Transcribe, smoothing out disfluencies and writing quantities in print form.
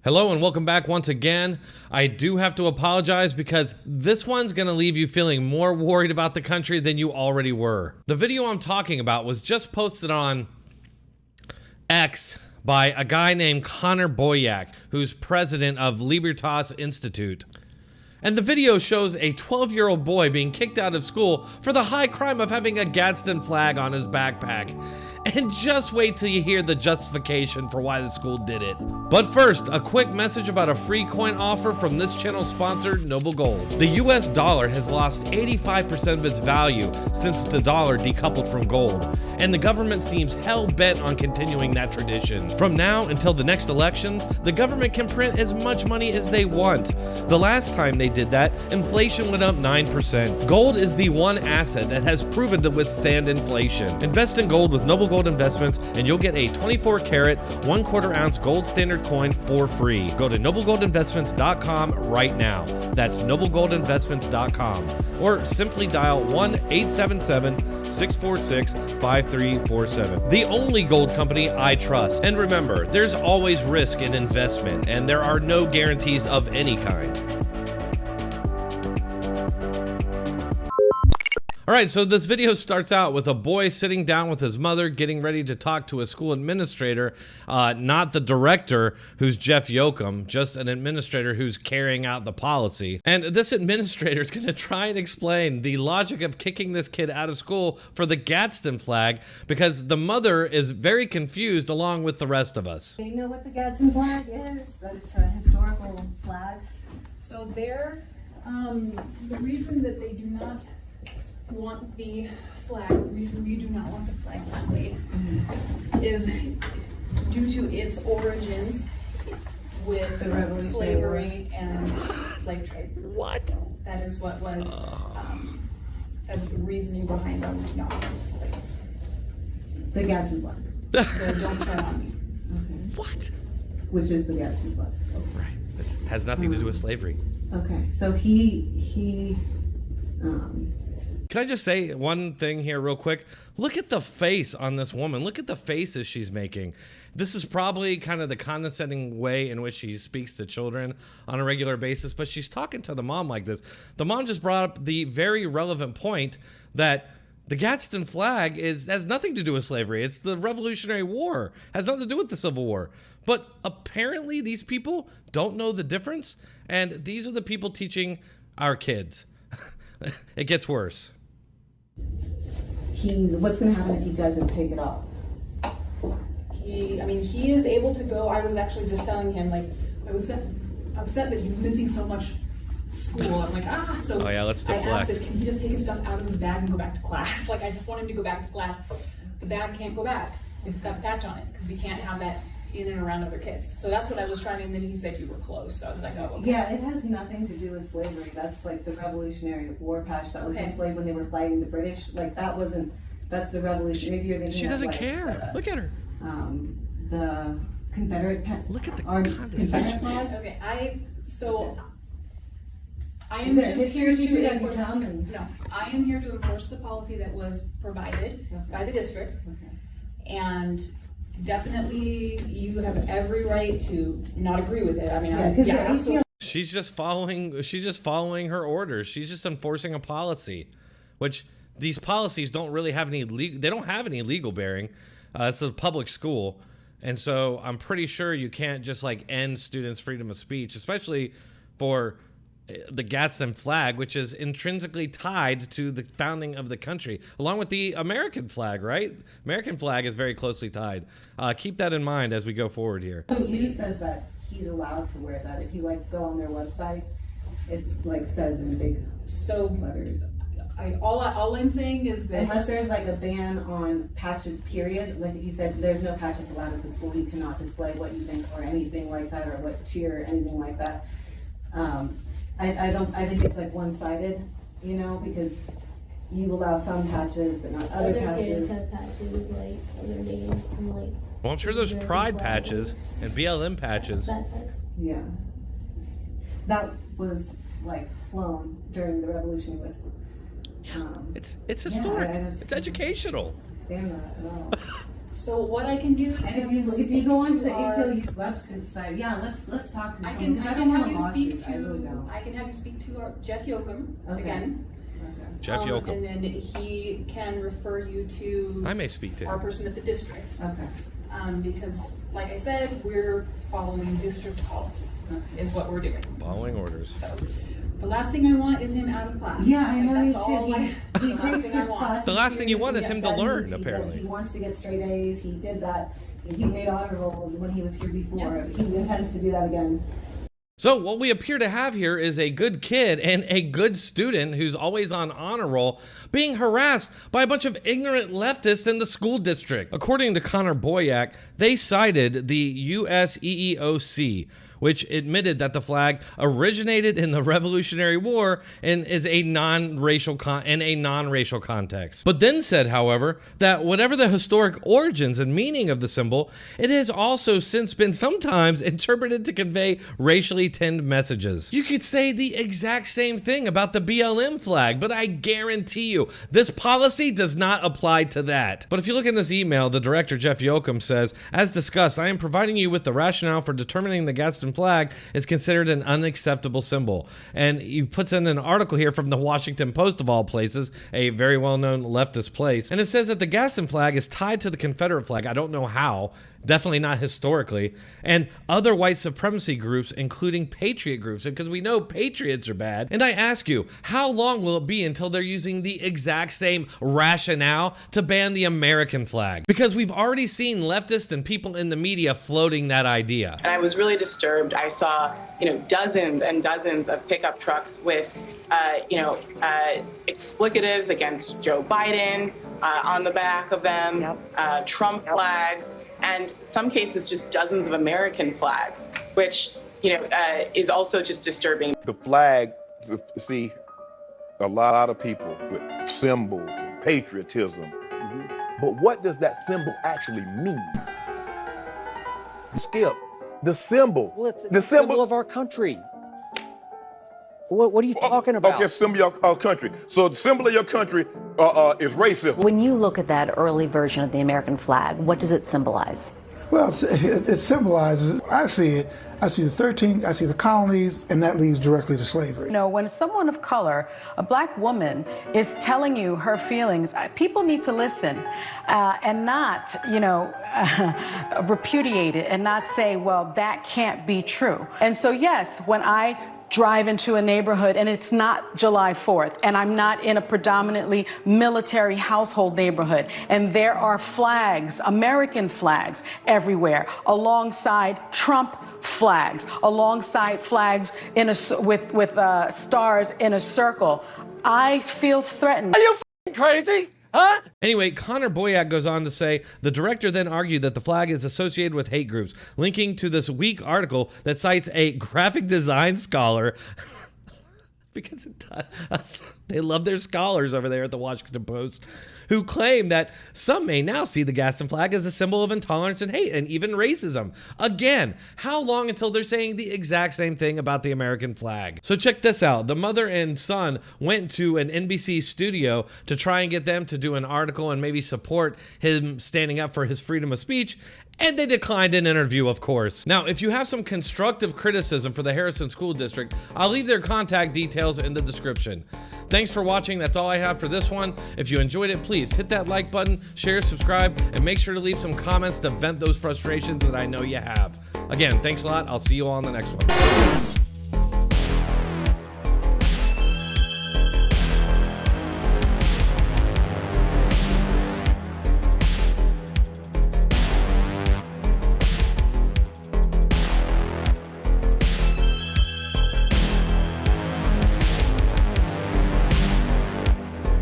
Hello and welcome back once again. I do have to apologize because this one's gonna leave you feeling more worried about the country than you already were. The video I'm talking about was just posted on X by a guy named Connor Boyack, who's president of Libertas Institute. And the video shows a 12-year-old boy being kicked out of school for the high crime of having a Gadsden flag on his backpack. And just wait till you hear the justification for why the school did it. But first, a quick message about a free coin offer from this channel's sponsor, Noble Gold. The US dollar has lost 85% of its value since the dollar decoupled from gold, and the government seems hell-bent on continuing that tradition. From now until the next elections, the government can print as much money as they want. The last time they did that, inflation went up 9%. Gold is the one asset that has proven to withstand inflation. Invest in gold with Noble Gold Investments and you'll get a 24 karat, 1/4 ounce gold standard coin for free. Go to noblegoldinvestments.com right now. That's noblegoldinvestments.com, or simply dial 1-877-646-5347. The only gold company I trust. And remember, there's always risk in investment and there are no guarantees of any kind. All right, so this video starts out with a boy sitting down with his mother, getting ready to talk to a school administrator, not the director, who's Jeff Yoakum, just an administrator who's carrying out the policy. And this administrator is going to try and explain the logic of kicking this kid out of school for the Gadsden flag, because the mother is very confused along with the rest of us. Do you know what the Gadsden flag is? That it's a historical flag? So the reason that they do not want the flag, the reason we do not want the flag displayed is due to its origins with slavery and slave trade. What? That is what was, that's the reasoning behind why we do not want this displayed. The Gadsden flag. So don't tread on me. Okay. What? Which is the Gadsden flag. Okay. Right, it has nothing to do with slavery. Okay, so he Can I just say one thing here real quick? Look at the face on this woman. Look at the faces she's making. This is probably kind of the condescending way in which she speaks to children on a regular basis, but she's talking to the mom like this. The mom just brought up the very relevant point that the Gadsden flag has nothing to do with slavery. It's the Revolutionary War. It has nothing to do with the Civil War. But apparently these people don't know the difference, and these are the people teaching our kids. It gets worse. what's going to happen if he doesn't take it off? He is able to go. I was actually just telling him, like, I was upset that he was missing so much school. I'm like, so oh yeah, let's deflect. I asked him, can he just take his stuff out of his bag and go back to class? Like, I just want him to go back to class. The bag can't go back. It's got the patch on it because we can't have that in and around other kids. So that's what I was trying, and then he said you were close. So I was like, oh, okay. Yeah, it has nothing to do with slavery. That's like the Revolutionary War patch that was displayed when they were fighting the British. Like that's the revolution.Maybe you're thinking she doesn't care. Look at her. The Confederate look at the Confederate flag. Okay, I am just here to enforce. No, I am here to enforce the policy that was provided by the district, and definitely you have every right to not agree with it. I mean, absolutely. She's just following her orders. She's just enforcing a policy, which these policies don't really have any legal bearing. It's a public school, and so I'm pretty sure you can't just like end students' freedom of speech, especially for the Gadsden flag, which is intrinsically tied to the founding of the country, along with the American flag, right? American flag is very closely tied. Keep that in mind as we go forward here. So you says that he's allowed to wear that. If you like go on their website, it's like says in big letters. All I'm saying is that unless there's like a ban on patches, period. Like if you said there's no patches allowed at the school, you cannot display what you think or anything like that, or what cheer or anything like that. I think it's like one-sided, you know, because you allow some patches but not other patches. Kids have patches like other names and like. Well, I'm sure there's pride patches and BLM patches. Yeah, that was like flown during the revolution with. It's historic. Yeah, it's educational. Stand that at all. So what I can do is And if you go onto the ACLU's website, yeah, let's talk to I someone, can, because I I can don't have want a you lawsuit, speak I really to, don't. I can have you speak to Jeff Yoakum Okay. again. Jeff Yoakum. And then he can refer you to I may speak to our him. person at the district. Okay. Because like I said, we're following district policy is what we're doing. Following orders. So the last thing I want is him out of class. Yeah, I know, me That's all too. I- He the last takes thing I his want. class. The last thing you want is him to seriously. learn, He- apparently. He wants to get straight A's. He did that. He made honor roll when he was here before. He intends to do that again. So what we appear to have here is a good kid and a good student who's always on honor roll being harassed by a bunch of ignorant leftists in the school district. According to Connor Boyack, they cited the USEEOC, which admitted that the flag originated in the Revolutionary War and is a non-racial context. But then said, however, that whatever the historic origins and meaning of the symbol, it has also since been sometimes interpreted to convey racially tinged messages. You could say the exact same thing about the BLM flag, but I guarantee you, this policy does not apply to that. But if you look in this email, the director, Jeff Yoakum, says, as discussed, I am providing you with the rationale for determining the Gadsden flag is considered an unacceptable symbol. And he puts in an article here from the Washington Post, of all places, a very well-known leftist place. And it says that the Gadsden flag is tied to the Confederate flag. I don't know how. Definitely not historically, and other white supremacy groups, including patriot groups, because we know patriots are bad. And I ask you, how long will it be until they're using the exact same rationale to ban the American flag? Because we've already seen leftists and people in the media floating that idea. And I was really disturbed. I saw, dozens and dozens of pickup trucks with, explicatives against Joe Biden on the back of them, Trump flags, and some cases just dozens of American flags, which, is also just disturbing. The flag, see, a lot of people with symbols and patriotism, but what does that symbol actually mean? Skip, the symbol. Well, it's the symbol of our country. What are you talking about? Okay, symbol of our country. So the symbol of your country is racism. When you look at that early version of the American flag, what does it symbolize? Well, it symbolizes, I see the colonies, and that leads directly to slavery. When someone of color, a black woman, is telling you her feelings, people need to listen and not, repudiate it and not say, well, that can't be true. And so, yes, when I drive into a neighborhood and it's not July 4th and I'm not in a predominantly military household neighborhood and there are flags, American flags everywhere alongside Trump flags, alongside flags with stars in a circle, I feel threatened. Are you crazy? Huh? Anyway, Connor Boyack goes on to say, the director then argued that the flag is associated with hate groups, linking to this weak article that cites a graphic design scholar because it does. They love their scholars over there at the Washington Post, who claim that some may now see the Gadsden flag as a symbol of intolerance and hate and even racism. Again, how long until they're saying the exact same thing about the American flag? So check this out. The mother and son went to an NBC studio to try and get them to do an article and maybe support him standing up for his freedom of speech, and they declined an interview, of course. Now, if you have some constructive criticism for the Harrison School District, I'll leave their contact details in the description. Thanks for watching. That's all I have for this one. If you enjoyed it, please hit that like button, share, subscribe, and make sure to leave some comments to vent those frustrations that I know you have. Again, thanks a lot. I'll see you all on the next one.